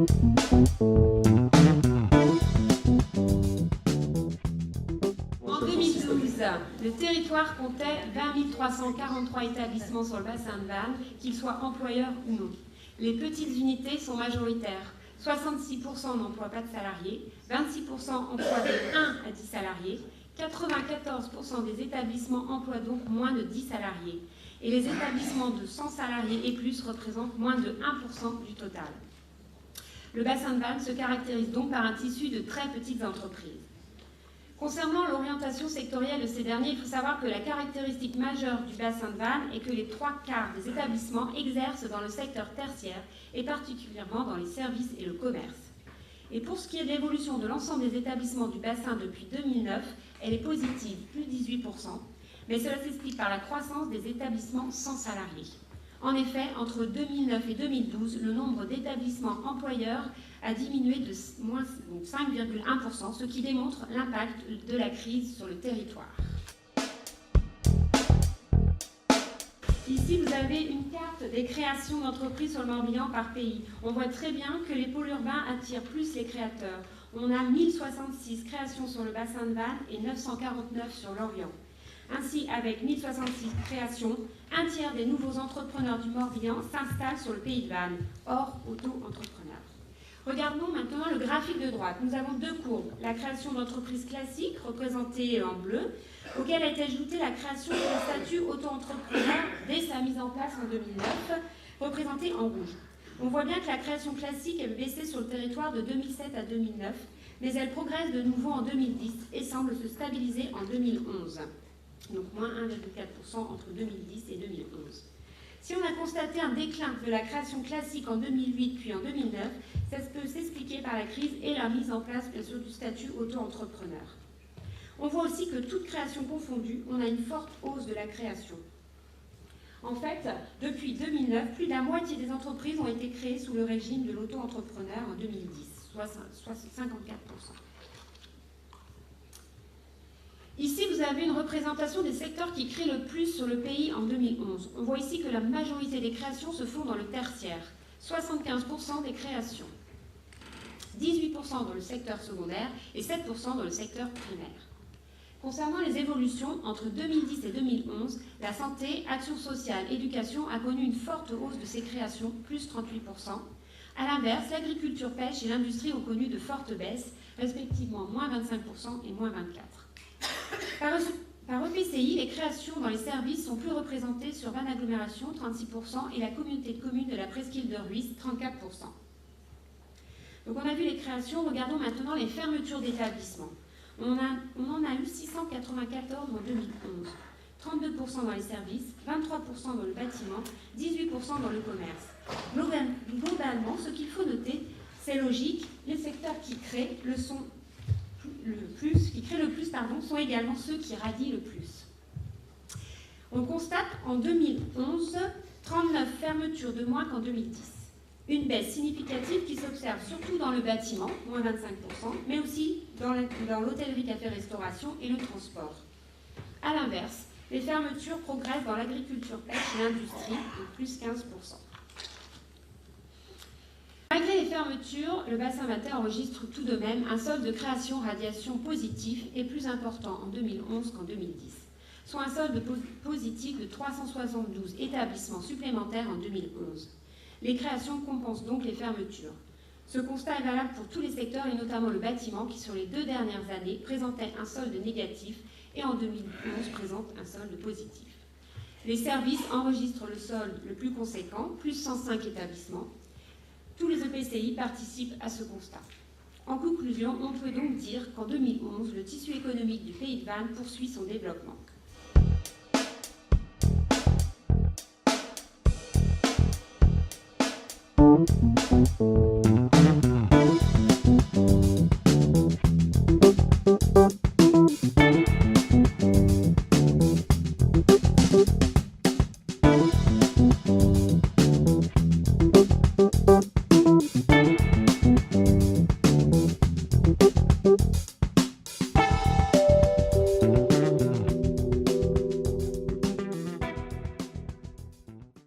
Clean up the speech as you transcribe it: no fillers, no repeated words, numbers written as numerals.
En 2012, le territoire comptait 20 343 établissements sur le bassin de Vannes, qu'ils soient employeurs ou non. Les petites unités sont majoritaires. 66% n'emploient pas de salariés, 26% emploient de 1 à 10 salariés, 94% des établissements emploient donc moins de 10 salariés. Et les établissements de 100 salariés et plus représentent moins de 1% du total. Le bassin de Vannes se caractérise donc par un tissu de très petites entreprises. Concernant l'orientation sectorielle de ces derniers, il faut savoir que la caractéristique majeure du bassin de Vannes est que les 3/4 des établissements exercent dans le secteur tertiaire et particulièrement dans les services et le commerce. Et pour ce qui est de l'évolution de l'ensemble des établissements du bassin depuis 2009, elle est positive, plus 18%, mais cela s'explique par la croissance des établissements sans salariés. En effet, entre 2009 et 2012, le nombre d'établissements employeurs a diminué de moins 5,1%, ce qui démontre l'impact de la crise sur le territoire. Ici, vous avez une carte des créations d'entreprises sur le Morbihan par pays. On voit très bien que les pôles urbains attirent plus les créateurs. On a 1066 créations sur le bassin de Vannes et 949 sur l'Orient. Ainsi, avec 1066 créations, un tiers des nouveaux entrepreneurs du Morbihan s'installent sur le pays de Vannes, hors auto-entrepreneurs. Regardons maintenant le graphique de droite. Nous avons deux courbes. La création d'entreprises classiques, représentée en bleu, auquel a été ajoutée la création d'un statut auto-entrepreneur dès sa mise en place en 2009, représentée en rouge. On voit bien que la création classique est baissée sur le territoire de 2007 à 2009, mais elle progresse de nouveau en 2010 et semble se stabiliser en 2011. Donc moins 1,4% entre 2010 et 2011. Si on a constaté un déclin de la création classique en 2008 puis en 2009, ça peut s'expliquer par la crise et la mise en place bien sûr du statut auto-entrepreneur. On voit aussi que toute création confondue, on a une forte hausse de la création. En fait, depuis 2009, plus de la moitié des entreprises ont été créées sous le régime de l'auto-entrepreneur en 2010, soit 54%. Ici, vous avez une représentation des secteurs qui créent le plus sur le pays en 2011. On voit ici que la majorité des créations se font dans le tertiaire, 75% des créations, 18% dans le secteur secondaire et 7% dans le secteur primaire. Concernant les évolutions, entre 2010 et 2011, la santé, action sociale, éducation a connu une forte hausse de ses créations, plus 38%. A l'inverse, l'agriculture, pêche et l'industrie ont connu de fortes baisses, respectivement moins 25% et moins 24%. Par EPCI, les créations dans les services sont plus représentées sur Vannes Agglomération, 36%, et la communauté de communes de la presqu'île de Rhuys, 34%. Donc on a vu les créations, regardons maintenant les fermetures d'établissements. On en a eu 694 en 2011, 32% dans les services, 23% dans le bâtiment, 18% dans le commerce. Globalement, ce qu'il faut noter, c'est logique, les secteurs qui créent le plus sont également ceux qui radient le plus. On constate en 2011 39 fermetures de moins qu'en 2010. Une baisse significative qui s'observe surtout dans le bâtiment, moins 25%, mais aussi dans l'hôtellerie, café-restauration et le transport. A l'inverse, les fermetures progressent dans l'agriculture, pêche et l'industrie, de plus 15%. Malgré les fermetures, le bassin vantais enregistre tout de même un solde de création-radiation positif et plus important en 2011 qu'en 2010, soit un solde positif de 372 établissements supplémentaires en 2011. Les créations compensent donc les fermetures. Ce constat est valable pour tous les secteurs et notamment le bâtiment qui, sur les 2 dernières années, présentait un solde négatif et en 2011 présente un solde positif. Les services enregistrent le solde le plus conséquent, plus 105 établissements. Tous les EPCI participent à ce constat. En conclusion, on peut donc dire qu'en 2011, le tissu économique du pays de Vannes poursuit son développement.